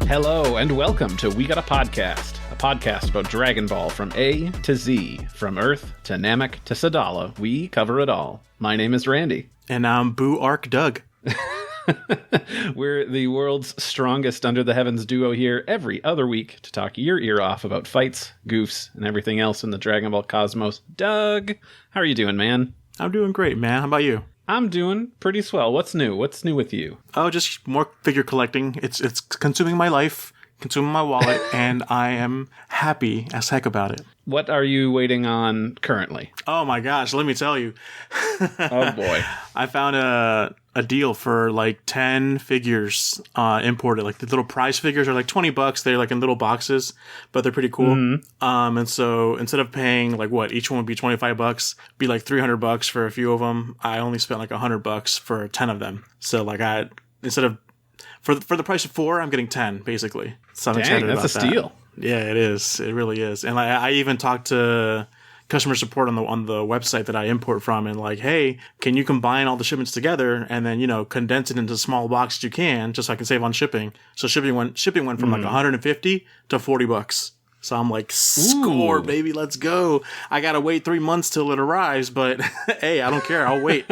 Hello and welcome to We Got a podcast about Dragon Ball from A to Z, from Earth to Namek to Sadala. We cover it all. My name is Randy. And I'm Boo Arc Doug. We're the world's strongest under the heavens duo here every other week to talk your ear off about fights, goofs, and everything else in the Dragon Ball cosmos. Doug, how are you doing, man? I'm doing great, man. How about you? I'm doing pretty swell. What's new? What's new with you? Oh, just more figure collecting. It's consuming my life, consuming my wallet, and I am happy as heck about it. What are you waiting on currently? Oh my gosh, let me tell you. Oh boy. I found a deal for like 10 figures imported. Like the little prize figures are like $20. They're like in little boxes, but they're pretty cool. Mm-hmm. And so instead of paying like each one would be $25, be like $300 for a few of them. I only spent like $100 for 10 of them. So like instead of for the price of 4, I'm getting 10 basically. So I'm excited about that. That's a steal. Yeah, it is. It really is. And I even talked to customer support on the website that I import from, and like, hey, can you combine all the shipments together and then condense it into small boxes you can, just so I can save on shipping. So shipping went from like $150 to $40. So I'm like, score, baby, let's go. I gotta wait 3 months till it arrives, but hey, I don't care. I'll wait.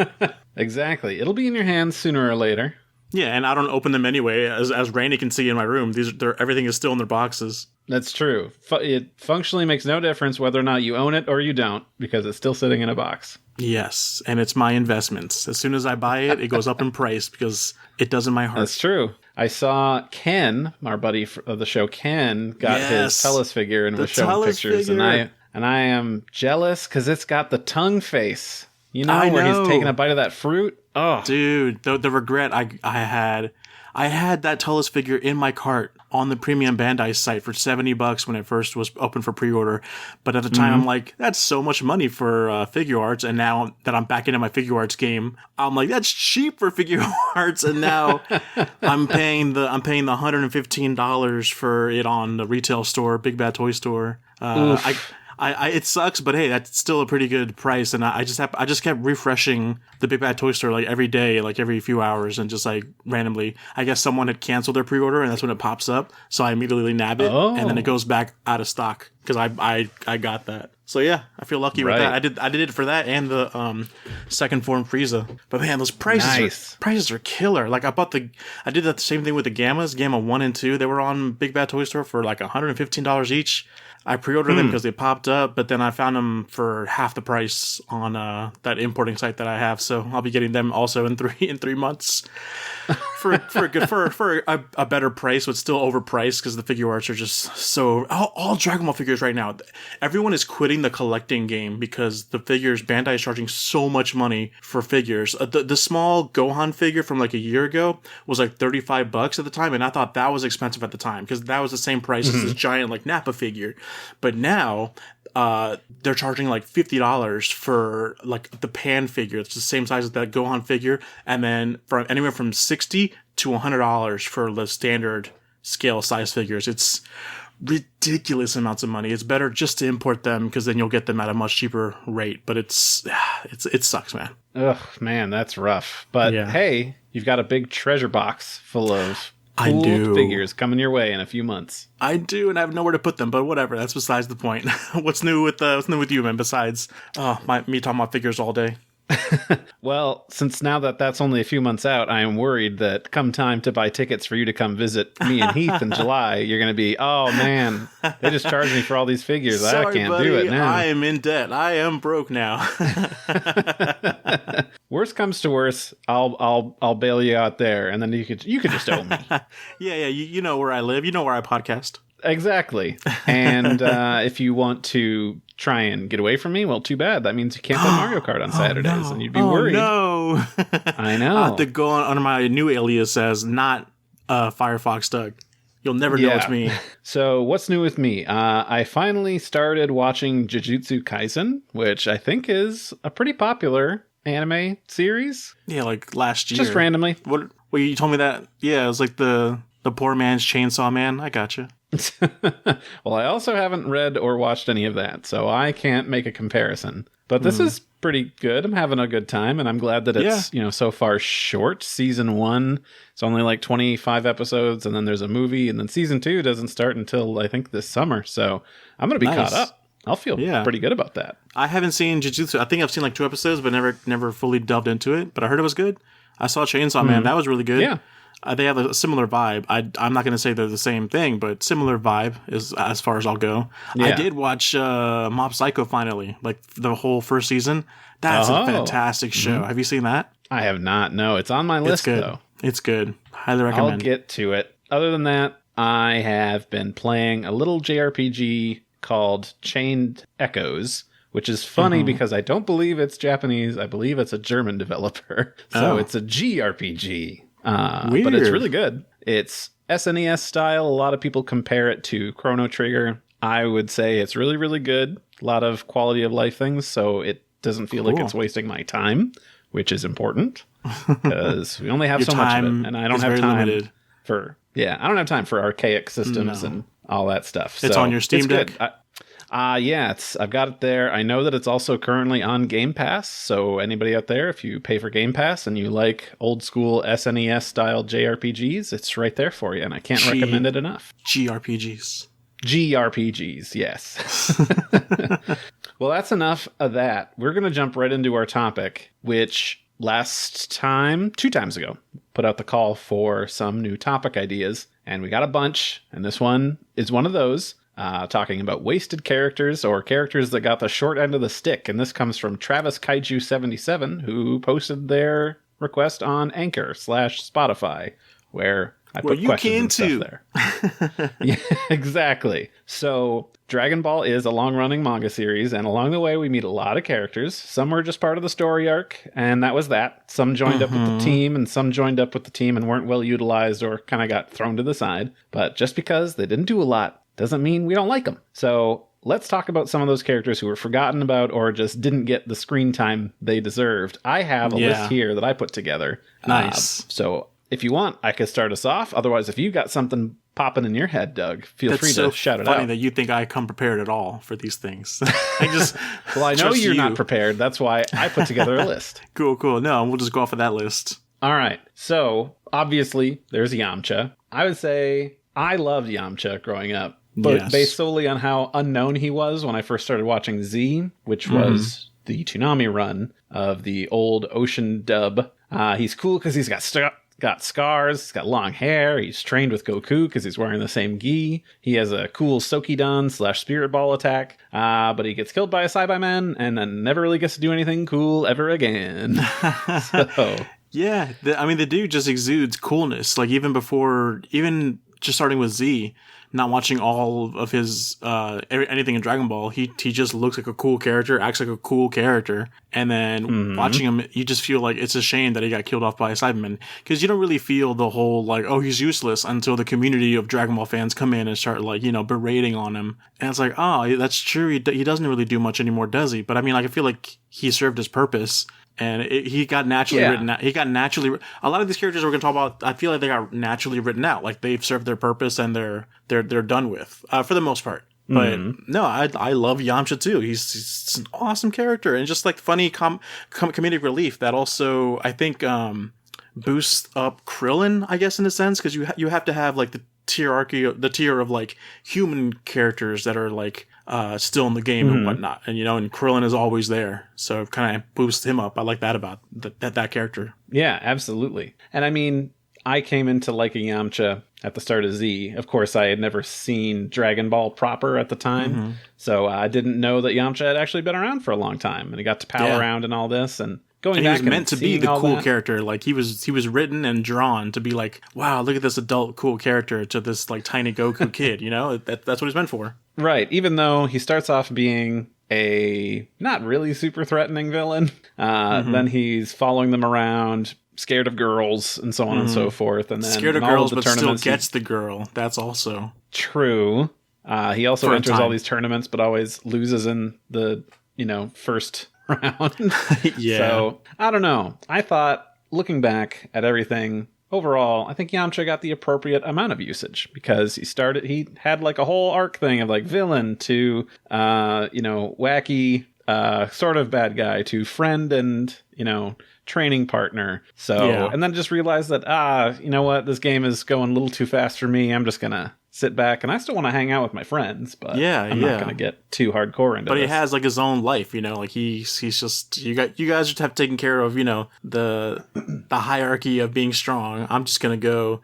Exactly. It'll be in your hands sooner or later. Yeah, and I don't open them anyway. As Randy can see in my room, everything is still in their boxes. That's true. It functionally makes no difference whether or not you own it or you don't, because it's still sitting in a box. Yes, and it's my investments. As soon as I buy it, it goes up in price because it does in my heart. That's true. I saw Ken, our buddy of the show, Ken, got his Tellus figure and was showing pictures, and I am jealous because it's got the tongue face. Where he's taking a bite of that fruit. Oh, dude, the regret I had that Tellus figure in my cart on the premium Bandai site for $70 when it first was open for pre-order. But at the time, I'm like, that's so much money for figure arts. And now that I'm back into my figure arts game, I'm like, that's cheap for figure arts. And now I'm paying the $115 for it on the retail store, Big Bad Toy Store. It sucks, but hey, that's still a pretty good price. And I just kept refreshing the Big Bad Toy Store like every day, like every few hours, and just like randomly, I guess someone had canceled their pre-order, and that's when it pops up. So I immediately nab it, and then it goes back out of stock because I got that. So yeah, I feel lucky with that. I did it for that and the second form Frieza. But man, those prices are killer. Like I did that same thing with the Gammas, Gamma 1 and 2. They were on Big Bad Toy Store for like $115 each. I pre-ordered them because they popped up, but then I found them for half the price on that importing site that I have. So I'll be getting them also in 3 months for a better price, but still overpriced because the figure arts are just so all Dragon Ball figures right now. Everyone is quitting the collecting game because the figures Bandai is charging so much money for figures. The small Gohan figure from like a year ago was like $35 at the time, and I thought that was expensive at the time because that was the same price as this giant like Nappa figure. But now they're charging like $50 for like the Pan figure. It's the same size as that Gohan figure, and then from anywhere from $60 to $100 for the standard scale size figures. It's ridiculous amounts of money. It's better just to import them because then you'll get them at a much cheaper rate. But it sucks, man. Ugh, man, that's rough. But hey, you've got a big treasure box full of cool figures coming your way in a few months. I do, and I have nowhere to put them, but whatever. That's besides the point. What's new with you, man? Besides me talking about figures all day. Well, since now that's only a few months out, I am worried that come time to buy tickets for you to come visit me and Heath in July, you're going to be, oh man, they just charged me for all these figures. Sorry, I can't buddy, do it now. I am in debt. I am broke now. Worst comes to worst, I'll bail you out there, and then you could just owe me. Yeah. You know where I live. You know where I podcast. Exactly. And if you want to try and get away from me, well, too bad. That means you can't play Mario Kart on Saturdays, and you'd be worried. No. I know. I have to go under my new alias as not Firefox Doug. You'll never know it's me. So what's new with me? I finally started watching Jujutsu Kaisen, which I think is a pretty popular anime series. Yeah, like last year. Just randomly. What you told me that? Yeah, it was like the poor man's Chainsaw Man. I gotcha. Well, I also haven't read or watched any of that, so I can't make a comparison. But this is pretty good. I'm having a good time, and I'm glad that it's, so far short. Season 1, it's only like 25 episodes, and then there's a movie, and then season 2 doesn't start until, I think, this summer. So I'm going to be caught up. I'll feel pretty good about that. I haven't seen Jujutsu. I think I've seen like 2 episodes, but never fully delved into it. But I heard it was good. I saw Chainsaw Man. That was really good. Yeah. They have a similar vibe. I'm not going to say they're the same thing, but similar vibe is as far as I'll go. Yeah. I did watch Mob Psycho finally, like the whole first season. That's a fantastic show. Have you seen that? I have not. No, it's on my list, though. It's good. Highly recommend. I'll get to it. Other than that, I have been playing a little JRPG called Chained Echoes, which is funny because I don't believe it's Japanese. I believe it's a German developer. So it's a GRPG. But it's really good. It's SNES style. A lot of people compare it to Chrono Trigger. I would say it's really, really good. A lot of quality of life things, so it doesn't feel like it's wasting my time, which is important because we only have so much of it, and I don't have time for I don't have time for archaic systems and all that stuff. It's on your Steam Deck. I've got it there. I know that it's also currently on Game Pass, so anybody out there, if you pay for Game Pass and you like old school SNES style JRPGs, it's right there for you, and I can't recommend it enough. GRPGs, yes. Well, that's enough of that. We're going to jump right into our topic, which last time, 2 times ago, put out the call for some new topic ideas, and we got a bunch, and this one is one of those. Talking about wasted characters or characters that got the short end of the stick. And this comes from Travis Kaiju77, who posted their request on Anchor/Spotify, where I put questions and stuff there. Yeah, exactly. So Dragon Ball is a long-running manga series, and along the way we meet a lot of characters. Some were just part of the story arc, and that was that. Some joined up with the team, and some joined up with the team and weren't well utilized or kind of got thrown to the side. But just because they didn't do a lot doesn't mean we don't like them. So let's talk about some of those characters who were forgotten about or just didn't get the screen time they deserved. I have a list here that I put together. Nice. So if you want, I could start us off. Otherwise, if you got something popping in your head, Doug, feel free to shout it out. It's funny that you think I come prepared at all for these things. Well, I know you're not prepared. That's why I put together a list. Cool. No, we'll just go off of that list. All right. So obviously, there's Yamcha. I would say I loved Yamcha growing up. But based solely on how unknown he was when I first started watching Z, which was the Toonami run of the old Ocean dub. He's cool because he's got scars, he's got long hair, he's trained with Goku because he's wearing the same gi. He has a cool Sokidan/Spirit Ball attack, but he gets killed by a Saibai-Man and then never really gets to do anything cool ever again. Yeah, the dude just exudes coolness. Like even just starting with Z, not watching all of his anything in Dragon Ball, he just looks like a cool character, acts like a cool character, and then watching him, you just feel like it's a shame that he got killed off by a Cyberman, because you don't really feel the whole like, oh, he's useless, until the community of Dragon Ball fans come in and start like, berating on him, and it's like, oh, that's true, he doesn't really do much anymore, does he? But I mean, like, I feel like he served his purpose. And he got naturally written out. A lot of these characters we're going to talk about, I feel like they got naturally written out. Like they've served their purpose and they're done with, for the most part. But no, I love Yamcha too. He's an awesome character and just like funny comedic relief that also, I think, boosts up Krillin, I guess, in a sense, because you have to have like the tier of like human characters that are like still in the game and whatnot, and and Krillin is always there, so it kind of boosts him up. I like that about that character. Yeah, absolutely. And I mean, I came into liking Yamcha at the start of Z. Of course, I had never seen Dragon Ball proper at the time, so I didn't know that Yamcha had actually been around for a long time, and he got to pal around and all this, and going back, he was meant to be the cool character. Like he was written and drawn to be like, wow, look at this adult cool character to this like tiny Goku kid. That's what he's meant for. Right. Even though he starts off being a not really super threatening villain, then he's following them around, scared of girls and so on and so forth. And then scared of girls, but still gets the girl. That's also true. He also enters all these tournaments, but always loses in the first round. Yeah. So I don't know. I thought, looking back at everything, overall, I think Yamcha got the appropriate amount of usage because he had like a whole arc thing of like villain to, wacky, sort of bad guy to friend and, training partner. So, and then just realized that, you know what, this game is going a little too fast for me. I'm just going to sit back, and I still want to hang out with my friends, but I'm not going to get too hardcore into this. But he has like his own life, like he's just, you guys just have taken care of, the hierarchy of being strong. I'm just going to go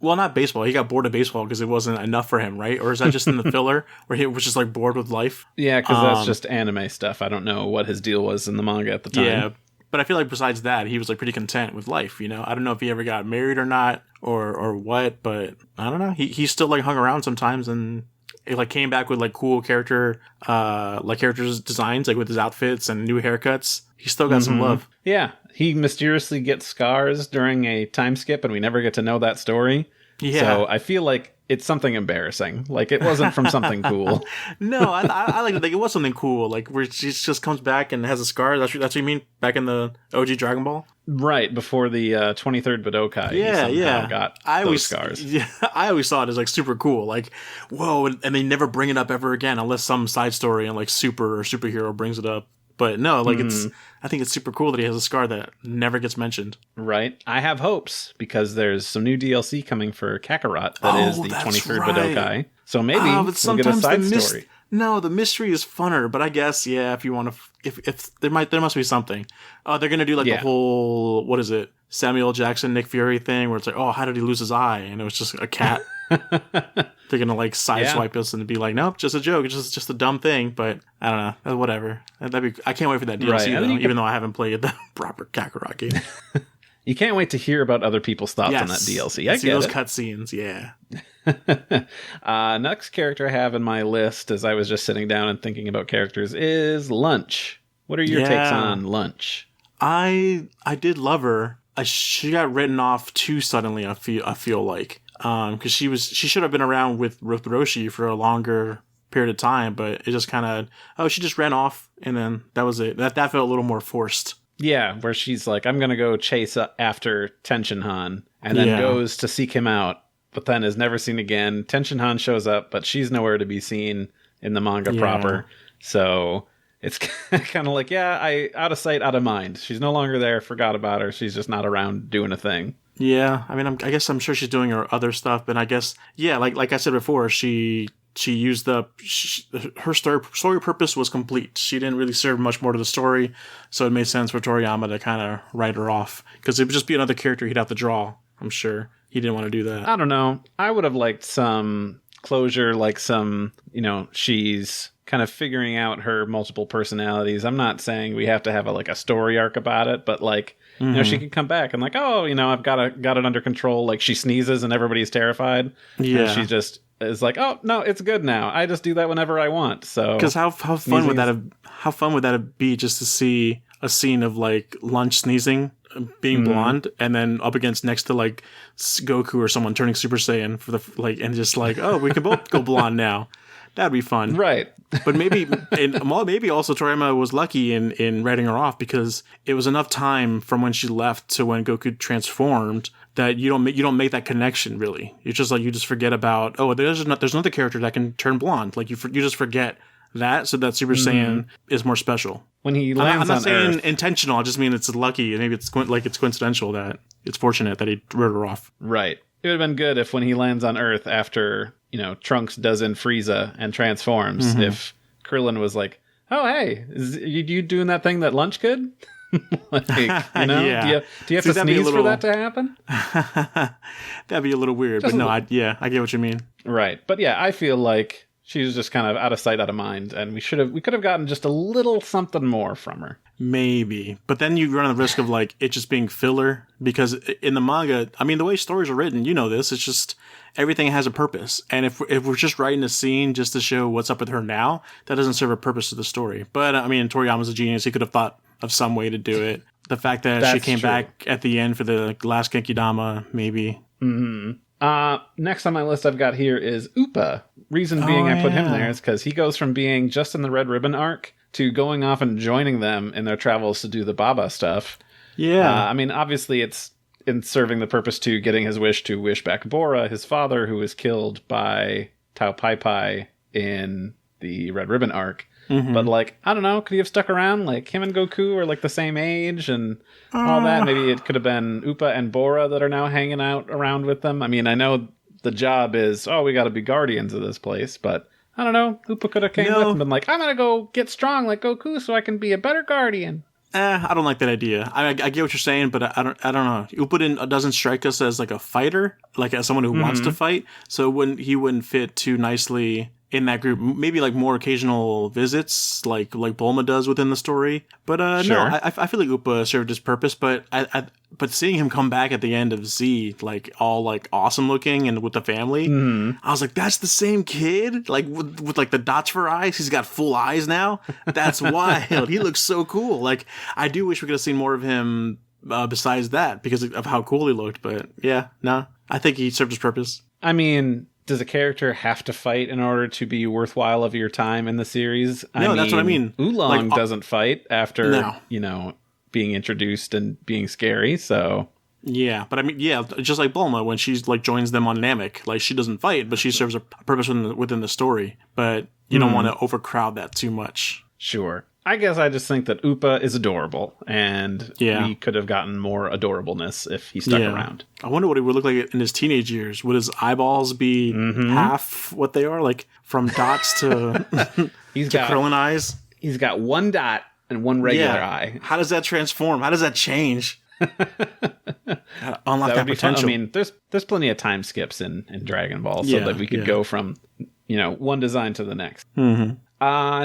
not baseball. He got bored of baseball because it wasn't enough for him, right? Or is that just in the filler where he was just like bored with life? Yeah, because that's just anime stuff. I don't know what his deal was in the manga at the time. Yeah. But I feel like besides that, he was like pretty content with life, I don't know if he ever got married or not or what, but I don't know. He still like hung around sometimes and it like came back with like cool characters designs, like with his outfits and new haircuts. He still got some love. Yeah. He mysteriously gets scars during a time skip and we never get to know that story. Yeah. So I feel like it's something embarrassing. Like it wasn't from something cool. No, I like to think it was something cool. Like where she just comes back and has a scar. That's what you mean? Back in the OG Dragon Ball? Right, before the 23rd Budokai. Yeah. Got those scars. Yeah, I always saw it as like super cool. Like, whoa, and they never bring it up ever again unless some side story and like Super or Superhero brings it up. But no, like I think it's super cool that he has a scar that never gets mentioned. Right. I have hopes because there's some new DLC coming for Kakarot that is the 23rd Budokai. So maybe we'll get a side story. No, the mystery is funner, but I guess, if you want to, if there must be something. They're going to do like the whole, what is it? Samuel Jackson, Nick Fury thing where it's like, oh, how did he lose his eye? And it was just a cat. They're going to like sideswipe us and be like, nope, just a joke. It's just a dumb thing. But I don't know. Whatever. I can't wait for that DLC though, even though I haven't played the proper Kakarot game. You can't wait to hear about other people's thoughts on that DLC. I see those cutscenes, yeah. Next character I have in my list, as I was just sitting down and thinking about characters, is Lunch. What are your takes on Lunch? I did love her. She got written off too suddenly, I feel like. Because she should have been around with Roshi for a longer period of time, but it just kind of, she just ran off, and then that was it. That felt a little more forced. Yeah, where she's like, I'm going to go chase after Tenshinhan, and then goes to seek him out, but then is never seen again. Tenshinhan shows up, but she's nowhere to be seen in the manga proper. So it's kind of like, out of sight, out of mind. She's no longer there, forgot about her. She's just not around doing a thing. Yeah, I mean, I guess I'm sure she's doing her other stuff, but I guess, like I said before, she used her story purpose was complete. She didn't really serve much more to the story, so it made sense for Toriyama to kind of write her off, because it would just be another character he'd have to draw. I'm sure he didn't want to do that. I don't know. I would have liked some closure, like some, she's kind of figuring out her multiple personalities. I'm not saying we have to have a story arc about it, but like, she could come back and like, oh, I've got it under control. Like she sneezes and everybody's terrified. Yeah. And she just is like, oh no, it's good now. I just do that whenever I want. So because how fun would that be just to see a scene of like Lunch sneezing, being blonde, and then up against next to like Goku or someone turning Super Saiyan for the and just like, oh, we can both go blonde now. That'd be fun. Right. But maybe also Toriyama was lucky in writing her off, because it was enough time from when she left to when Goku transformed that you don't make that connection really. It's just like you just forget about, oh, there's another character that can turn blonde. Like you just forget that, so that Super Saiyan is more special. When he lands on Earth. I'm not saying intentional. I just mean it's lucky, and maybe it's coincidental that it's fortunate that he wrote her off. Right. It would have been good if when he lands on Earth after, Trunks does in Frieza and transforms, if Krillin was like, oh, hey, is you doing that thing that Lunch could? Do you have to sneeze for that to happen? That'd be a little weird, but no, I get what you mean. Right. But yeah, I feel like she was just kind of out of sight, out of mind, and we could have gotten just a little something more from her. Maybe. But then you run the risk of like it just being filler, because in the manga, I mean, the way stories are written, this, it's just everything has a purpose. And if we're just writing a scene just to show what's up with her now, that doesn't serve a purpose to the story. But I mean, Toriyama's a genius. He could have thought of some way to do it. The fact that she came back at the end for the last Genkidama, maybe. Next on my list I've got here is Upa. Reason being I put him there is because he goes from being just in the Red Ribbon arc to going off and joining them in their travels to do the Baba stuff. Yeah. I mean, obviously it's in serving the purpose to getting his wish to wish back Bora, his father, who was killed by Tao Pai Pai in the Red Ribbon arc. Mm-hmm. But, like, I don't know, could he have stuck around? Like, him and Goku are, like, the same age and all that. Maybe it could have been Upa and Bora that are now hanging out around with them. I mean, I know the job is, we got to be guardians of this place, but I don't know. Upa could have came with and been like, I'm going to go get strong like Goku so I can be a better guardian. I don't like that idea. I get what you're saying, but I don't know. Upa doesn't strike us as like a fighter, like as someone who wants to fight. So he wouldn't fit too nicely in that group. Maybe like more occasional visits, like Bulma does within the story. But sure. No, I feel like Upa served his purpose. But but seeing him come back at the end of Z, like all like awesome looking and with the family, I was like, that's the same kid, like with like the dots for eyes. He's got full eyes now. That's wild. He looks so cool. Like I do wish we could have seen more of him besides that because of how cool he looked. But yeah, no, I think he served his purpose. I mean, does a character have to fight in order to be worthwhile of your time in the series? No, that's what I mean. Oolong doesn't fight after, being introduced and being scary, so... Yeah, but I mean, just like Bulma, when she's like joins them on Namek, like she doesn't fight, but she serves a purpose within the story. But you don't want to overcrowd that too much. Sure. I guess I just think that Upa is adorable, and we could have gotten more adorableness if he stuck around. I wonder what he would look like in his teenage years. Would his eyeballs be half what they are, like from dots to Krillin eyes? He's got one dot and one regular eye. How does that transform? How does that change? Unlock that potential. I mean, there's plenty of time skips in Dragon Ball, so that we could go from one design to the next. Mm-hmm.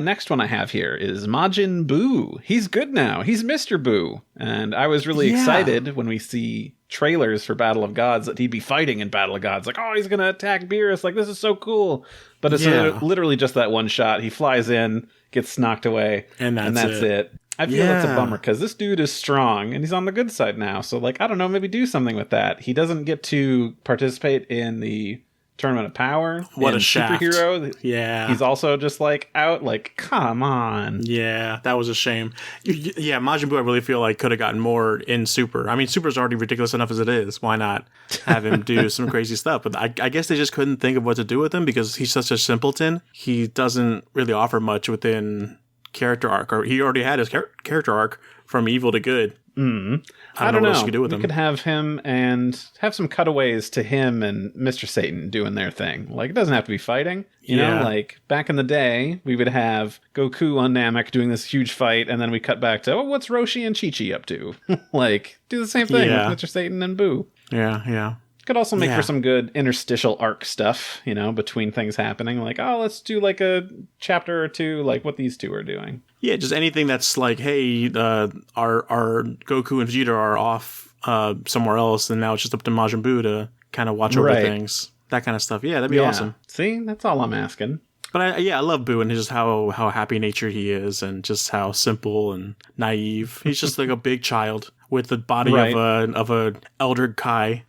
Next one I have here is Majin Buu. He's good now. He's Mr. Buu. And I was really excited when we see trailers for Battle of Gods that he'd be fighting in Battle of Gods. Like, he's going to attack Beerus. Like, this is so cool. But it's literally just that one shot. He flies in, gets knocked away, and that's it. I feel it's a bummer because this dude is strong and he's on the good side now. So, like, I don't know, maybe do something with that. He doesn't get to participate in the Tournament of Power. What a shaft. Superhero. Yeah. He's also just like out, like, come on. Yeah, that was a shame. Yeah, Majin Buu I really feel like could have gotten more in Super. I mean, Super's already ridiculous enough as it is. Why not have him do some crazy stuff? But I guess they just couldn't think of what to do with him because he's such a simpleton. He doesn't really offer much within character arc, or he already had his character arc from evil to good. I don't know what else you could do with him. We could have him and have some cutaways to him and Mr. Satan doing their thing. Like, it doesn't have to be fighting. You know, like back in the day, we would have Goku on Namek doing this huge fight, and then we cut back to, what's Roshi and Chi-Chi up to? Like, do the same thing with Mr. Satan and Boo. Yeah. Could also make for some good interstitial arc stuff, between things happening. Like, let's do like a chapter or two, like what these two are doing. Yeah, just anything that's like, hey, our Goku and Vegeta are off somewhere else, and now it's just up to Majin Buu to kind of watch over things. That kind of stuff. Yeah, that'd be awesome. See, that's all I'm asking. But I love Buu and just how happy natured he is, and just how simple and naive. He's just like a big child with the body of a elder Kai.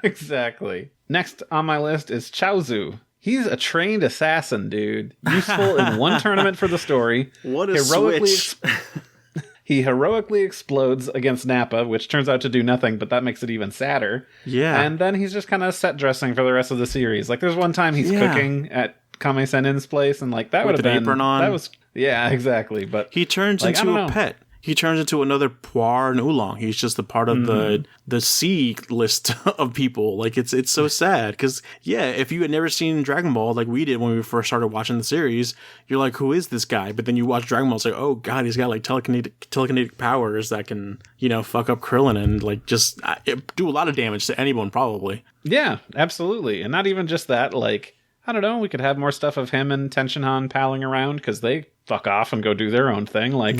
Exactly. Next on my list is Chaozu. He's a trained assassin, dude. Useful in one tournament for the story. What a switch. He heroically explodes against Nappa, which turns out to do nothing, but that makes it even sadder. Yeah. And then he's just kind of set dressing for the rest of the series. Like, there's one time he's cooking at Kame Sennin's place, and like that would have been apron on. That was exactly. But he turns into a pet. He turns into another Puar and Oolong. He's just a part of the C list of people. Like, it's so sad. Because, if you had never seen Dragon Ball like we did when we first started watching the series, you're like, who is this guy? But then you watch Dragon Ball, it's like, oh, God, he's got, like, telekinetic powers that can, fuck up Krillin and, like, just do a lot of damage to anyone, probably. Yeah, absolutely. And not even just that, like, I don't know, we could have more stuff of him and Tenshinhan palling around because they fuck off and go do their own thing. Like,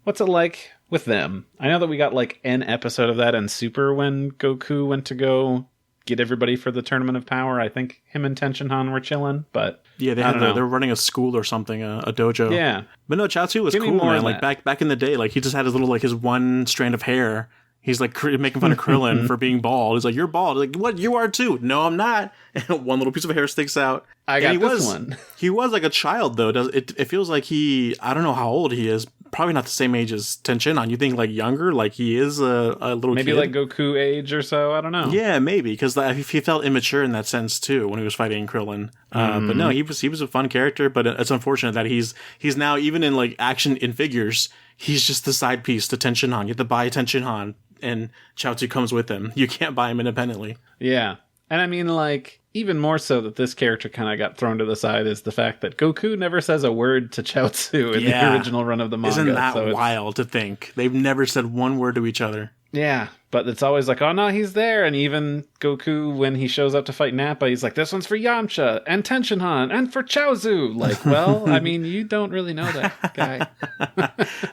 what's it like with them? I know that we got like an episode of that in Super when Goku went to go get everybody for the Tournament of Power. I think him and Tenshinhan were chilling, but they were running a school or something, a dojo. Yeah, but no, Chaozu was cool, man. Like back in the day, like he just had his little his one strand of hair. He's like making fun of Krillin for being bald. He's like, you're bald. Like, what? You are too. No, I'm not. And one little piece of hair sticks out. I got this one. He was like a child, though. It feels like I don't know how old he is. Probably not the same age as Tenshinhan. You think like younger, like he is a little maybe kid? like Goku age or so. I don't know. Yeah, maybe because he felt immature in that sense too when he was fighting Krillin. But no, he was a fun character. But it's unfortunate that he's now even in like action in figures, he's just the side piece to Tenshinhan. You have to buy Tenshinhan, and Chaozu comes with him. You can't buy him independently. Yeah, and I mean like. Even more so that this character kind of got thrown to the side is the fact that Goku never says a word to Chaozu in the original run of the manga. Isn't that wild to think? They've never said one word to each other. Yeah, but it's always like, oh no, he's there. And even Goku, when he shows up to fight Nappa, he's like, this one's for Yamcha and Tenshinhan and for Chaozu. Like, well, I mean, you don't really know that guy.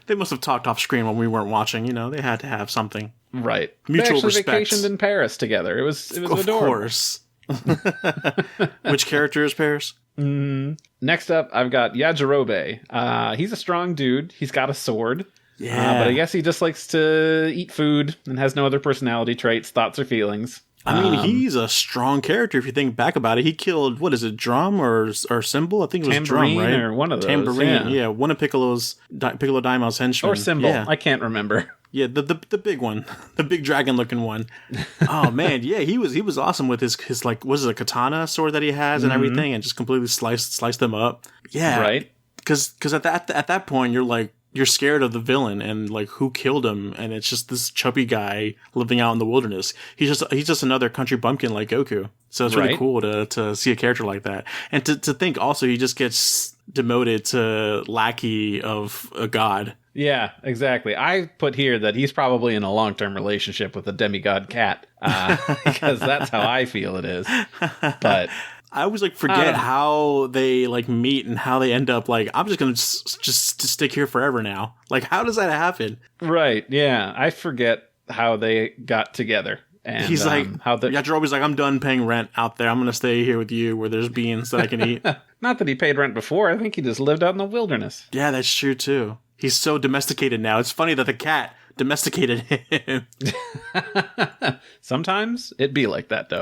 They must have talked off screen when we weren't watching. You know, they had to have something. Right. Mutual they respect. Vacationed in Paris together. It was adorable. Of course. Which character is Paris? Next up, I've got Yajirobe. He's a strong dude. He's got a sword. Yeah. But I guess he just likes to eat food and has no other personality traits, thoughts, or feelings. I mean, he's a strong character if you think back about it. He killed, what is it, Drum or Symbol? I think it was Drum, right? Or one of those. Tambourine, yeah. One of Piccolo Daimo's henchmen. Or Symbol. Yeah. I can't remember. Yeah, the big one, the big dragon looking one. Oh man, yeah, he was awesome with his like, was it a katana sword that he has and everything, and just completely sliced them up. Yeah, right. Because at that point you're scared of the villain and like who killed him, and it's just this chubby guy living out in the wilderness. He's just another country bumpkin like Goku. So it's really cool to see a character like that, and to think also he just gets demoted to lackey of a god. Yeah, exactly. I put here that he's probably in a long-term relationship with a demigod cat, because that's how I feel it is. But I always like forget how they like meet and how they end up like, I'm just going to just stick here forever now. Like, how does that happen? Right. Yeah. I forget how they got together. And he's like, Yajirobe's like, I'm done paying rent out there. I'm going to stay here with you where there's beans that I can eat. Not that he paid rent before. I think he just lived out in the wilderness. Yeah, that's true too. He's so domesticated now. It's funny that the cat domesticated him. Sometimes it'd be like that, though.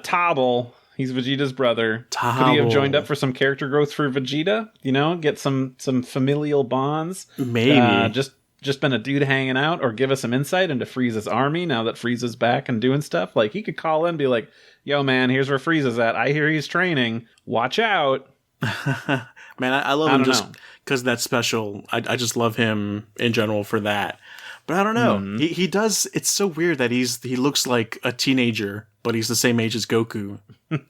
Tobble, he's Vegeta's brother. Tobble. Could he have joined up for some character growth for Vegeta? You know, get some familial bonds? Maybe. Just been a dude hanging out, or give us some insight into Frieza's army now that Frieza's back and doing stuff. Like, he could call in and be like, yo, man, here's where Frieza's at. I hear he's training. Watch out. Man, I love him just because that's special. I just love him in general for that. But I don't know. Mm-hmm. He does. It's so weird that he looks like a teenager, but he's the same age as Goku.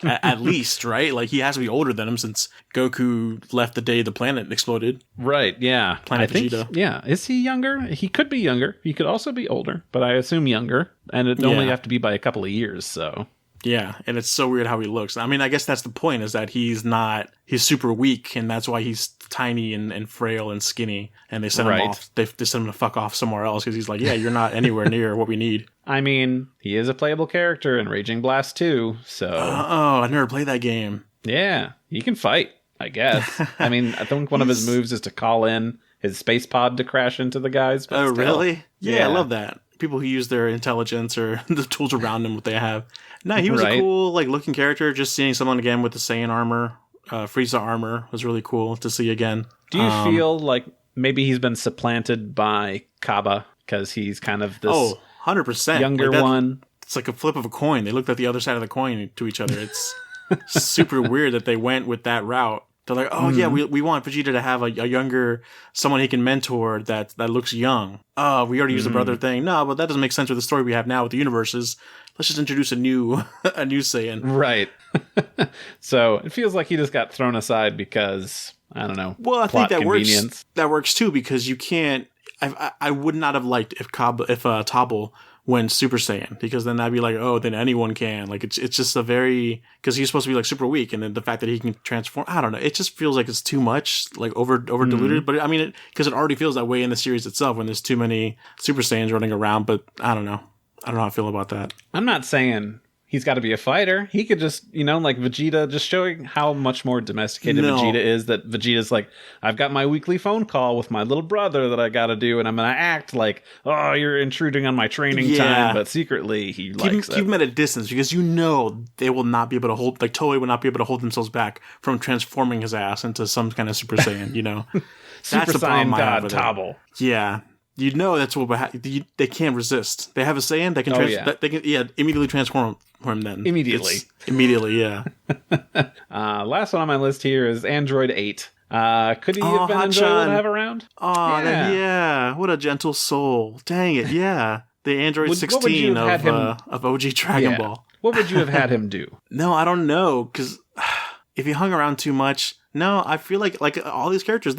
at least, right? Like, he has to be older than him since Goku left the day the planet exploded. Right, yeah. Planet Vegeta. Yeah. Is he younger? He could be younger. He could also be older, but I assume younger. And it'd only have to be by a couple of years, so... Yeah, and it's so weird how he looks. I mean, I guess that's the point, is that he's super weak, and that's why he's tiny and frail and skinny, and they send him off. They send him to fuck off somewhere else, because he's like, yeah, you're not anywhere near what we need. I mean, he is a playable character in Raging Blast 2, so... Oh, I never played that game. Yeah, he can fight, I guess. I mean, I think one of his moves is to call in his space pod to crash into the guys. But really? Yeah, I love that. People who use their intelligence or the tools around them, what they have. No, he was a cool, like, looking character. Just seeing someone again with the Saiyan armor, Frieza armor, was really cool to see again. Do you feel like maybe he's been supplanted by Kaba because he's kind of this 100%. younger one? It's like a flip of a coin. They looked at the other side of the coin to each other. It's super weird that they went with that route. They're like, yeah, we want Vegeta to have a younger, someone he can mentor that looks young. Oh, we already used the brother thing. No, but that doesn't make sense with the story we have now with the universes. Let's just introduce a new Saiyan. Right. So it feels like he just got thrown aside because, I don't know, well, I think that works. That works too, because you can't, I would not have liked if Tobble went Super Saiyan, because then that'd be like, oh, then anyone can. Like, it's just a very, because he's supposed to be like super weak, and then the fact that he can transform, I don't know, it just feels like it's too much, like over diluted. But I mean, because it already feels that way in the series itself when there's too many Super Saiyans running around. But I don't know how I feel about that. I'm not saying he's got to be a fighter. He could just, like Vegeta, just showing how much more domesticated Vegeta is, that Vegeta's like, I've got my weekly phone call with my little brother that I got to do, and I'm going to act like, oh, you're intruding on my training time, but secretly he likes it. Keep him at a distance, because they will not be able to hold, like Toei will not be able to hold themselves back from transforming his ass into some kind of Super Saiyan, Super Saiyan God Tobble. Yeah. That's what they can't resist. They have a Saiyan, they can they can immediately transform him then. Immediately, yeah. Last one on my list here is Android 8. Could he have been enjoyable to have around? Oh, what a gentle soul. Dang it, yeah. The Android 16 of OG Dragon Ball. What would you have had him do? No, I don't know, because if he hung around too much... No, I feel like all these characters,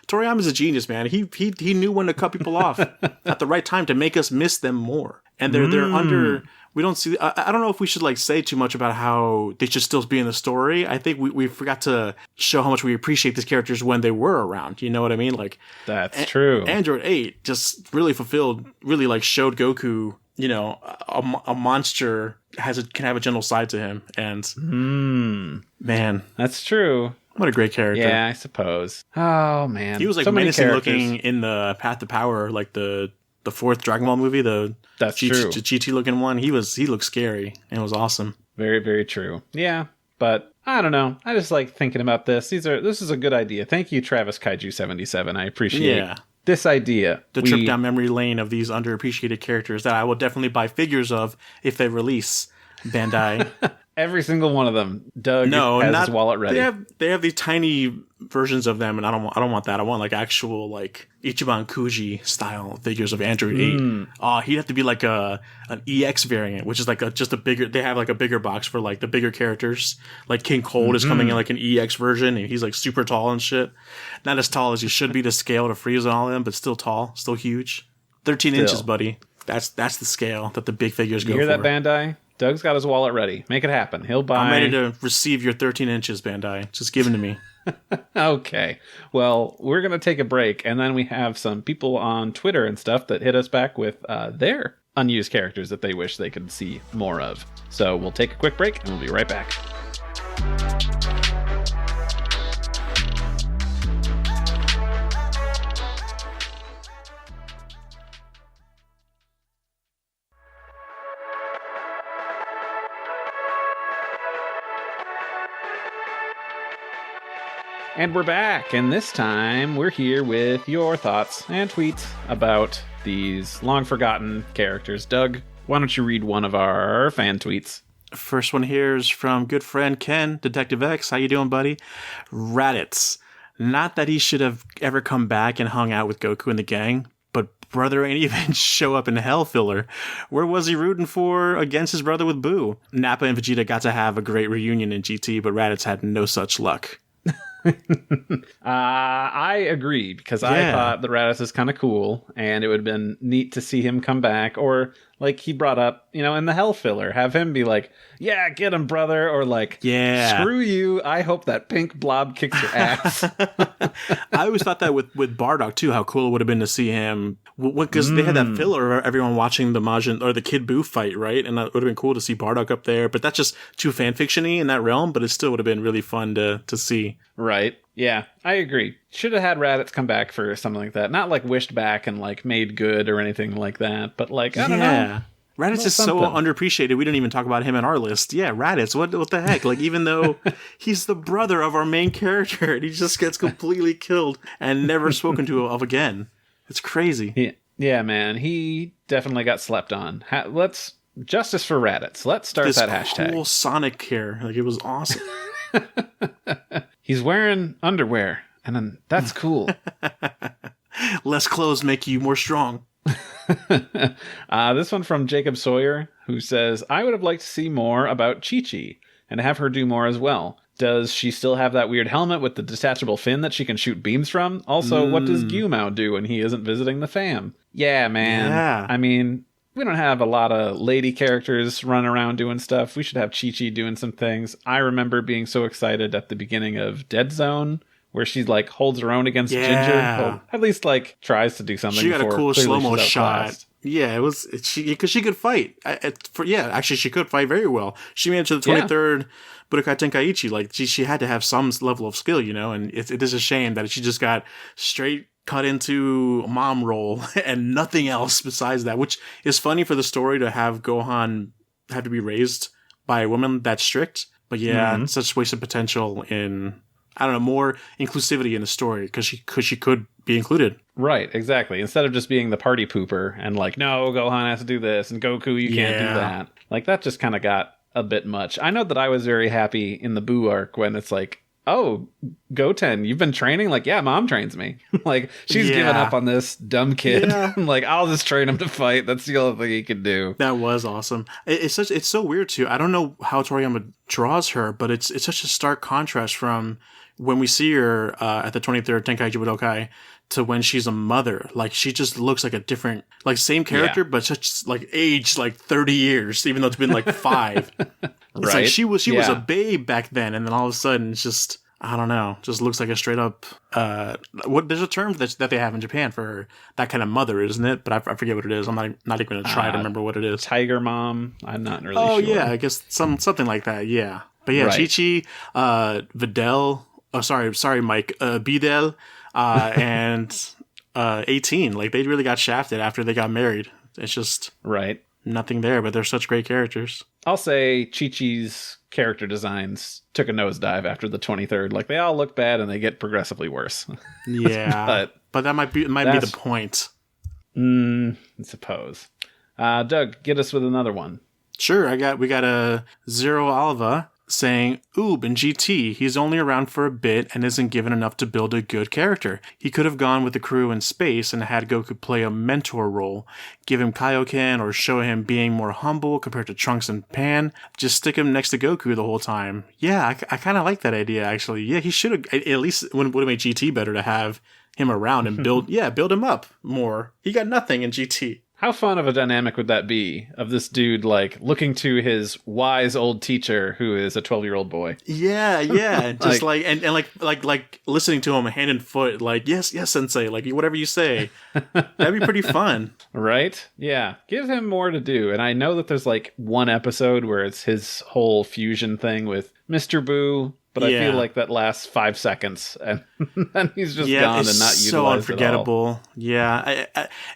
Toriyama's a genius, man. He knew when to cut people off at the right time to make us miss them more. And they're under. We don't see. I don't know if we should say too much about how they should still be in the story. I think we forgot to show how much we appreciate these characters when they were around. You know what I mean? That's true. Android 8 just really fulfilled, really showed Goku. A monster can have a gentle side to him, and man, that's true. What a great character. Yeah, I suppose. Oh, man. He was so menacing looking in the Path to Power, the fourth Dragon Ball movie, That's true. GT looking one. He looked scary and it was awesome. Very, very true. Yeah, but I don't know. I just like thinking about this. This is a good idea. Thank you, Travis Kaiju 77. I appreciate this idea. The trip down memory lane of these underappreciated characters that I will definitely buy figures of if they release Bandai. Every single one of them. Doug has his wallet ready. They have these tiny versions of them, and I don't want that. I want actual Ichiban Kuji style figures of Android 8. He'd have to be an EX variant, which is just a bigger. They have a bigger box for the bigger characters. King Cold is coming in an EX version, and he's super tall and shit. Not as tall as he should be to scale to Frieza and all of them, but still tall, still huge. 13 inches, buddy. That's the scale that the big figures go for. You hear that, Bandai? Doug's got his wallet ready. Make it happen. He'll buy... I'm ready to receive your 13 inches, Bandai. Just give them to me. Okay. Well, we're going to take a break, and then we have some people on Twitter and stuff that hit us back with their unused characters that they wish they could see more of. So we'll take a quick break, and we'll be right back. And we're back, and this time we're here with your thoughts and tweets about these long-forgotten characters. Doug, why don't you read one of our fan tweets? First one here is from good friend Ken, Detective X. How you doing, buddy? Raditz. Not that he should have ever come back and hung out with Goku and the gang, but brother ain't even show up in Hell filler. Where was he rooting for against his brother with Boo? Nappa and Vegeta got to have a great reunion in GT, but Raditz had no such luck. I agree, because I thought the Raditz is kind of cool, and it would have been neat to see him come back, or he brought up, in the Hell filler, have him be like, yeah, get him, brother, or screw you, I hope that pink blob kicks your ass. I always thought that with Bardock too, how cool it would have been to see him, because they had that filler of everyone watching the Majin or the Kid Buu fight, right? And it would have been cool to see Bardock up there, but that's just too fanfiction-y in that realm, but it still would have been really fun to see. Right. Yeah, I agree. Should have had Raditz come back for something like that. Not wished back and made good or anything like that, but I don't know. Raditz is so underappreciated. We didn't even talk about him in our list. Yeah, Raditz. What the heck? Even though he's the brother of our main character, and he just gets completely killed and never spoken to of again. It's crazy. Yeah, man. He definitely got slept on. Let's justice for Raditz. Let's start that hashtag. This cool Sonic hair. It was awesome. He's wearing underwear, and then that's cool. Less clothes make you more strong. This one from Jacob Sawyer, who says, I would have liked to see more about Chi-Chi and have her do more as well. Does she still have that weird helmet with the detachable fin that she can shoot beams from? Also, what does Gyumao do when he isn't visiting the fam? Yeah, man. Yeah. I mean, we don't have a lot of lady characters running around doing stuff. We should have Chi-Chi doing some things. I remember being so excited at the beginning of Dead Zone, where she holds her own against Ginger. Well, at least tries to do something. She got a cool slow-mo shot. Yeah, it was because she could fight. Actually, she could fight very well. She made it to the 23rd Budokai Tenkaichi. Like she had to have some level of skill, and it is a shame that she just got straight cut into mom role and nothing else besides that. Which is funny for the story to have Gohan have to be raised by a woman that strict. But yeah, such wasted potential in, I don't know, more inclusivity in the story because she could be included. Right, exactly. Instead of just being the party pooper and like, no, Gohan has to do this, and Goku, you can't do that. Like, that just kind of got a bit much. I know that I was very happy in the Boo arc when it's like, oh, Goten, you've been training? Like, yeah, mom trains me. Like, she's given up on this dumb kid. Yeah. Like, I'll just train him to fight. That's the only thing he can do. That was awesome. It's so weird, too. I don't know how Toriyama draws her, but it's such a stark contrast from when we see her at the 23rd Tenkaichi Budokai to when she's a mother. Like, she just looks like a different, like, same character, but such, like, aged, like, 30 years, even though it's been, like, 5. It's like she was a babe back then, and then all of a sudden it's just, I don't know, just looks like a straight up, there's a term that they have in Japan for that kind of mother, isn't it? But I forget what it is. I'm not even going to try to remember what it is. Tiger mom? I'm not really sure. Oh, yeah, I guess something like that, yeah. But yeah, Chi-Chi, Videl, sorry, Mike, Bidel, and 18, like they really got shafted after they got married. It's just nothing there, but they're such great characters. I'll say Chi-Chi's character designs took a nosedive after the 23rd. Like, they all look bad and they get progressively worse. Yeah, but that might be the point. I suppose. Doug, get us with another one. Sure, we got a Zero Alva saying, Oob in GT, he's only around for a bit and isn't given enough to build a good character. He could have gone with the crew in space and had Goku play a mentor role. Give him Kaioken or show him being more humble compared to Trunks and Pan. Just stick him next to Goku the whole time. Yeah, I kind of like that idea, actually. Yeah, he should have, at least would have made GT better to have him around and build him up more. He got nothing in GT. How fun of a dynamic would that be of this dude, like, looking to his wise old teacher who is a 12-year-old boy? Yeah. Just like listening to him hand and foot, like, yes, sensei, like, whatever you say. That'd be pretty fun. Right? Yeah. Give him more to do. And I know that there's, like, one episode where it's his whole fusion thing with Mr. Boo, but I feel like that lasts 5 seconds, and then he's just gone and not utilized so unforgettable. At all. Yeah,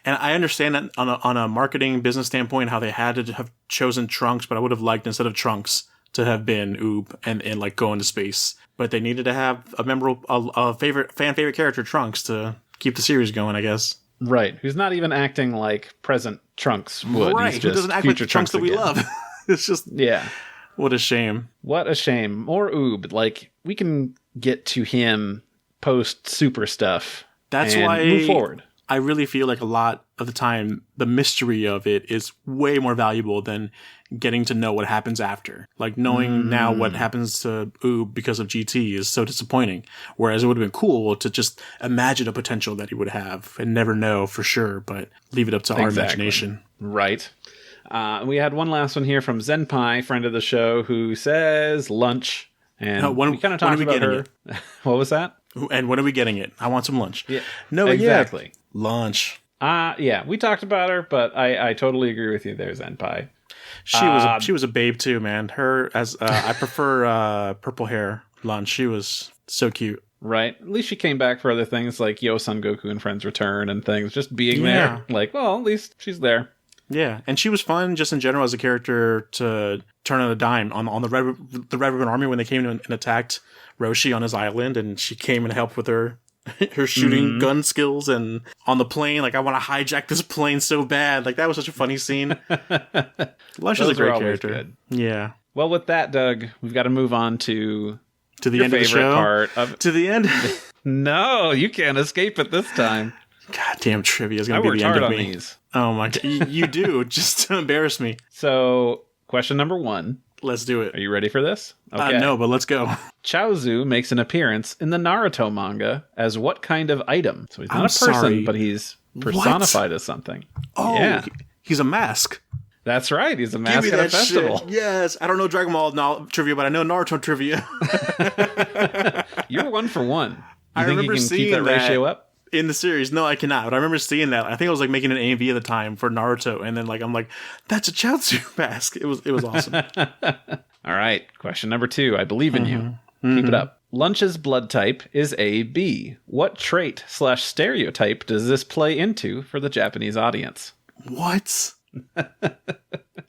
and I understand that on a marketing business standpoint how they had to have chosen Trunks, but I would have liked instead of Trunks to have been Oob and like go into space. But they needed to have a memorable, fan favorite character, Trunks, to keep the series going, I guess. Right, who's not even acting like present Trunks would. Right, he's who just doesn't act like the Trunks that we love. It's just What a shame. What a shame. More Oob. Like, we can get to him post super stuff. That's why move forward. I really feel like a lot of the time, the mystery of it is way more valuable than getting to know what happens after. Like, knowing now what happens to Oob because of GT is so disappointing. Whereas it would have been cool to just imagine a potential that he would have and never know for sure, but leave it up to our imagination. Right. We had one last one here from Zenpai, friend of the show, who says lunch. And we kind of talked about her. What was that? And when are we getting it? I want some lunch. Yeah, no, exactly. Lunch. Yeah, we talked about her, but I totally agree with you there, Zenpai. She was a babe too, man. Her I prefer purple hair lunch. She was so cute. Right. At least she came back for other things like Yo Son Goku and Friends Return and things. Just being there. Like, well, at least she's there. Yeah, and she was fun just in general as a character to turn on a dime on the Red Ribbon Army when they came and attacked Roshi on his island, and she came and helped with her shooting gun skills, and on the plane, like, I want to hijack this plane so bad. Like, that was such a funny scene. Lunch is a great character. Good. Yeah. Well, with that, Doug, we've got to move on to the end of the show. To the end. No, you can't escape it this time. Goddamn trivia is going to be the end of me. These. Oh my god, you do, just to embarrass me. So, question number 1. Let's do it. Are you ready for this? Okay. No, but let's go. Chaozu makes an appearance in the Naruto manga as what kind of item? So he's not a person, but he's personified as something. Oh, yeah. He's a mask. That's right. He's a mask at a festival. Shit. Yes. I don't know Dragon Ball trivia, but I know Naruto trivia. You're 1 for 1. I remember think you can seeing keep that ratio up? In the series, no, I cannot. But I remember seeing that. I think I was like making an AMV at the time for Naruto, and then like I'm like, that's a Chaozu mask. It was awesome. All right, question number 2. I believe in you. Keep it up. Lunch's blood type is AB. What trait / stereotype does this play into for the Japanese audience? What?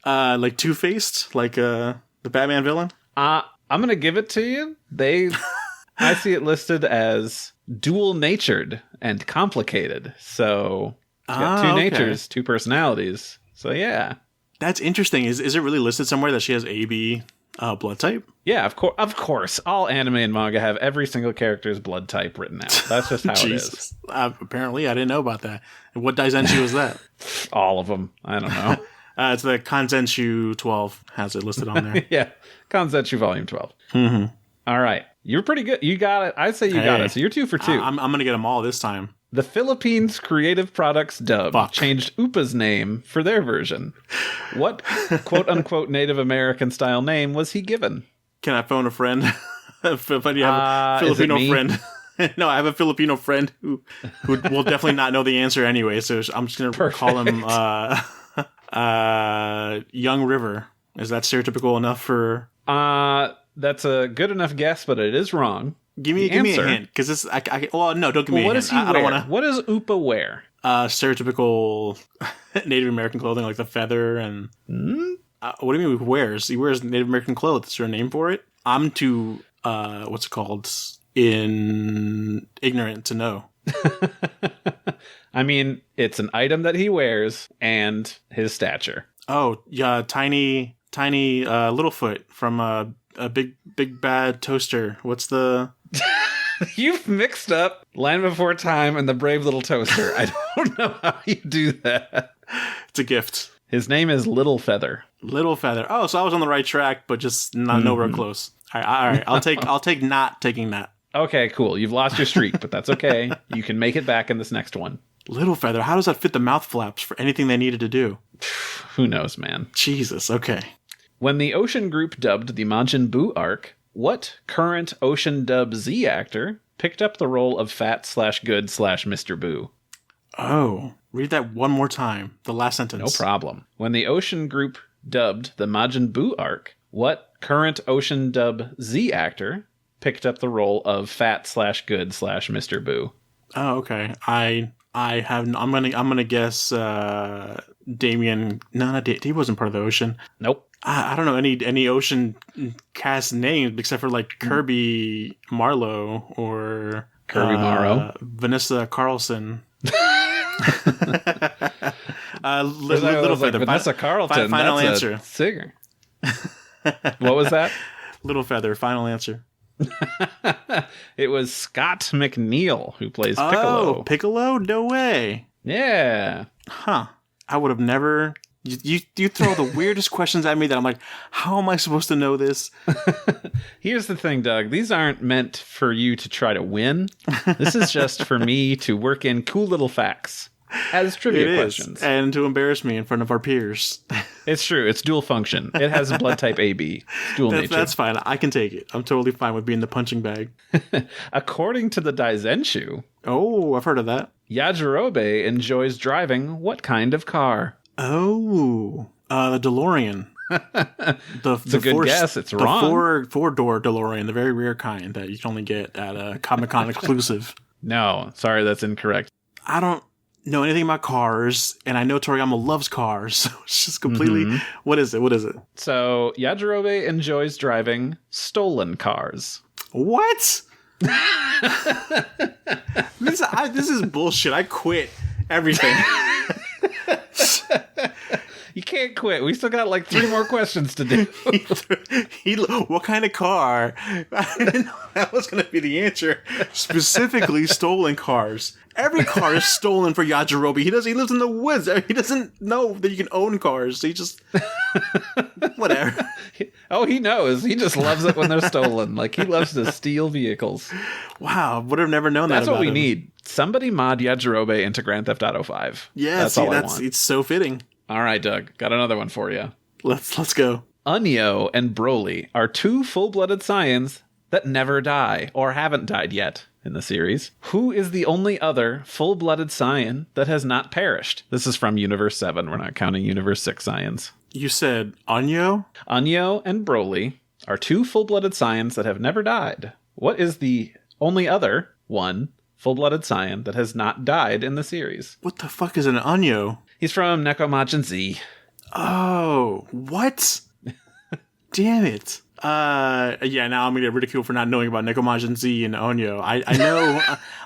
Like Two-Faced, like the Batman villain. I'm gonna give it to you. I see it listed as dual-natured and complicated. So it's got two natures, two personalities. So yeah, that's interesting. Is it really listed somewhere that she has AB blood type? Yeah, of course. All anime and manga have every single character's blood type written out. That's just how it is. Apparently, I didn't know about that. And what Daizenshuu was that? All of them. I don't know. It's the Kanzenshuu 12 has it listed on there. Yeah, Kanzenshuu Volume 12. Mm-hmm. All right. You're pretty good. You got it. I'd say you got it. So you're 2 for 2. I'm going to get them all this time. The Philippines Creative Products dub changed Upa's name for their version. What quote-unquote Native American-style name was he given? Can I phone a friend? If you have a Filipino friend. No, I have a Filipino friend who will definitely not know the answer anyway, so I'm just going to call him Young River. Is that stereotypical enough for... That's a good enough guess, but it is wrong. Give me a hint, because this. Well, no, don't give me a hint. What does he wear? I don't want to. What does Upa wear? Stereotypical Native American clothing, like the feather and. What do you mean he wears? He wears Native American clothes. Is there a name for it? I'm too what's it called? Ignorant to know. I mean, it's an item that he wears and his stature. Oh, yeah, tiny Littlefoot from a big bad toaster. What's the? You've mixed up Land Before Time and the Brave Little Toaster. I don't know how you do that. It's a gift. His name is Little Feather. Little Feather. Oh, so I was on the right track, but just not nowhere close. All right. I'll take not taking that. Okay, cool. You've lost your streak, but that's okay. You can make it back in this next one. Little Feather. How does that fit the mouth flaps for anything they needed to do? Who knows, man? Jesus. Okay. When the Ocean Group dubbed the Majin Buu arc, what current Ocean Dub Z actor picked up the role of Fat/Good/Mr. Buu? Oh, read that one more time. The last sentence. No problem. When the Ocean Group dubbed the Majin Buu arc, what current Ocean Dub Z actor picked up the role of Fat/Good/Mr. Buu? Oh, okay. I'm gonna guess Damien. No, not he wasn't part of the Ocean. Nope. I don't know any Ocean cast names except for like Kirby Marlowe or Kirby Morrow, Vanessa Carlson. Little Feather. Vanessa Carlton. Final that's answer. A singer. What was that? Little Feather. Final answer. It was Scott McNeil who plays Piccolo. Oh, Piccolo? No way. Yeah. Huh. I would have never... You throw the weirdest questions at me that I'm like, how am I supposed to know this? Here's the thing, Doug. These aren't meant for you to try to win. This is just for me to work in cool little facts as trivia questions. And to embarrass me in front of our peers. It's true. It's dual function. It has a blood type AB. It's dual nature. That's fine. I can take it. I'm totally fine with being the punching bag. According to the Daizenshuu... Oh, I've heard of that. Yajirobe enjoys driving what kind of car? Oh, the DeLorean. It's a good guess. It's wrong. The four-door DeLorean, the very rare kind that you can only get at a Comic-Con exclusive. No, sorry, that's incorrect. I don't know anything about cars, and I know Toriyama loves cars, so it's just completely... Mm-hmm. What is it? So, Yajirobe enjoys driving stolen cars. What? This is bullshit. I quit everything. You can't quit. We still got like 3 more questions to do. What kind of car? I didn't know that was going to be the answer. Specifically, stolen cars. Every car is stolen for Yajirobe. He lives in the woods. He doesn't know that you can own cars. He just... Whatever. Oh, he knows. He just loves it when they're stolen. Like, he loves to steal vehicles. Wow. Would have never known that about That's what we him. need. Somebody mod Yajirobe into Grand Theft Auto 5. Yeah, that's all I want. It's so fitting. All right, Doug. Got another one for you. Let's go. Onyo and Broly are 2 full-blooded Saiyans that never die or haven't died yet. in the series. Who is the only other full-blooded Saiyan that has not perished? This is from Universe 7. We're not counting Universe 6 Saiyans. You said Anyo? Anyo and Broly are 2 full-blooded Saiyans that have never died. What is the only other one full-blooded Saiyan that has not died in the series? What the fuck is an Anyo? He's from Nekomajin Z. Oh, what? Damn it. Yeah, now I'm going to get ridiculed for not knowing about Nekomajin Z and Onyo. I know,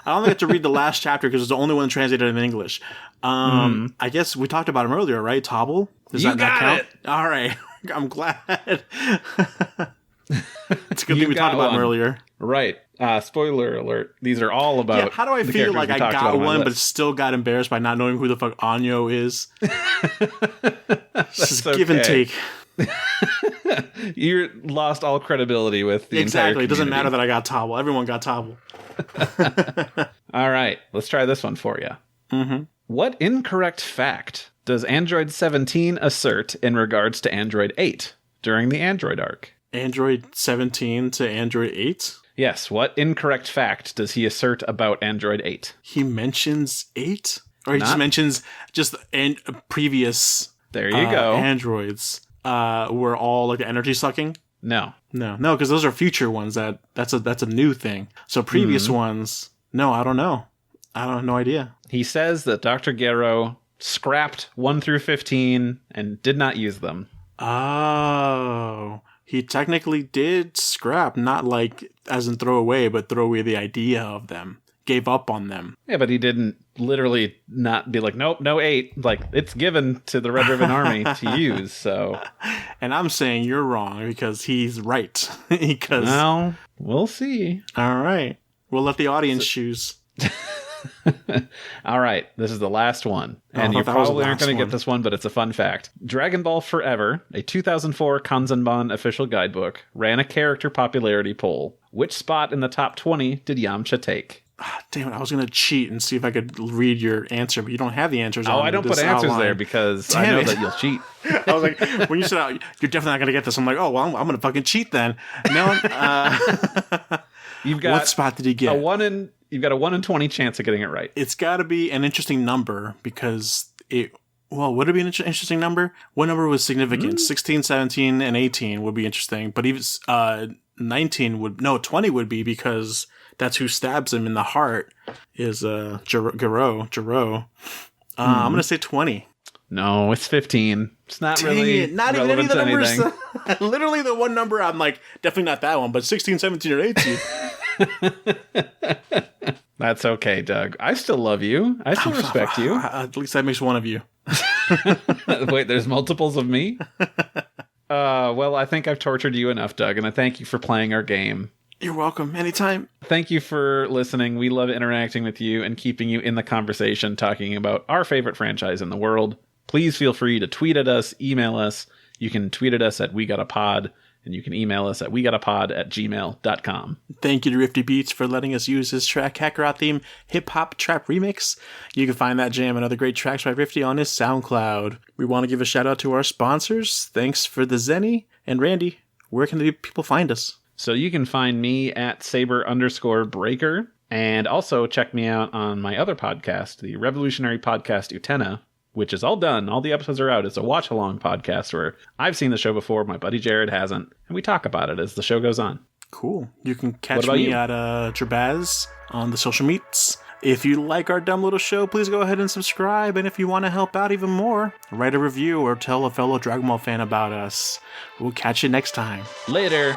I only get to read the last chapter because it's the only one translated in English. I guess we talked about him earlier, right? Tobble? Does that not count? All right. I'm glad. It's a good thing we talked about him earlier. Right. Spoiler alert. These are all about. Yeah, how do I feel like I got one, but still got embarrassed by not knowing who the fuck Anyo is? This is give and take. You lost all credibility with the entire community. It doesn't matter that I got Tobble. Everyone got Tobble. All right. Let's try this one for you. What incorrect fact does Android 17 assert in regards to Android 8 during the Android arc? Android 17 to Android 8? Yes. What incorrect fact does he assert about Android 8? He mentions 8? Or he just mentions just previous there you go. Androids were all like energy sucking? No, because those are future ones. That's a new thing. So previous ones, no, I don't know. I don't have no idea. He says that Dr. Gero scrapped 1 through 15 and did not use them. Oh, he technically did scrap, not like as in throw away, but throw away the idea of them. Gave up on them. Yeah, but he didn't literally not be like, nope, no 8. Like, it's given to the Red Ribbon Army to use, so. And I'm saying you're wrong because he's right. Well, we'll see. All right. We'll let the audience choose. All right, this is the last one. And you probably aren't going to get this one, but it's a fun fact. Dragon Ball Forever, a 2004 Kanzenban official guidebook, ran a character popularity poll. Which spot in the top 20 did Yamcha take? Damn it, I was going to cheat and see if I could read your answer, but you don't have the answers on I don't put answers there because I know that you'll cheat. I was like, when you said, you're definitely not going to get this, I'm like, oh, well, I'm going to fucking cheat then. No, you've got what spot did he get? You've got a 1 in 20 chance of getting it right. It's got to be an interesting number because would it be an interesting number? What number was significant? 16, 17, and 18 would be interesting, but even 20 would be because that's who stabs him in the heart is Gero. I'm going to say 20. No, it's 15. It's not not even any of the numbers. Literally the one number I'm like, definitely not that one, but 16, 17, or 18. That's okay, Doug. I still love you. I still respect you. At least that makes one of you. Wait, there's multiples of me? Well, I think I've tortured you enough, Doug, and I thank you for playing our game. You're welcome. Anytime. Thank you for listening. We love interacting with you and keeping you in the conversation, talking about our favorite franchise in the world. Please feel free to tweet at us, email us. You can tweet at us at WeGotAPod, and you can email us at WeGotAPod@gmail.com. Thank you to Rifti Beats for letting us use his track Kakarot theme hip hop trap remix. You can find that jam and other great tracks by Rifti on his SoundCloud. We want to give a shout out to our sponsors. Thanks for the Zenny. And Randy, where can the people find us? So you can find me at Saber_Breaker, and also check me out on my other podcast, the revolutionary podcast Utena, which is all done. All the episodes are out. It's a watch-along podcast where I've seen the show before, my buddy Jared hasn't, and we talk about it as the show goes on. Cool. You can catch me at Jabaz on the social meets. If you like our dumb little show, please go ahead and subscribe. And if you want to help out even more, write a review or tell a fellow Dragon Ball fan about us. We'll catch you next time. Later.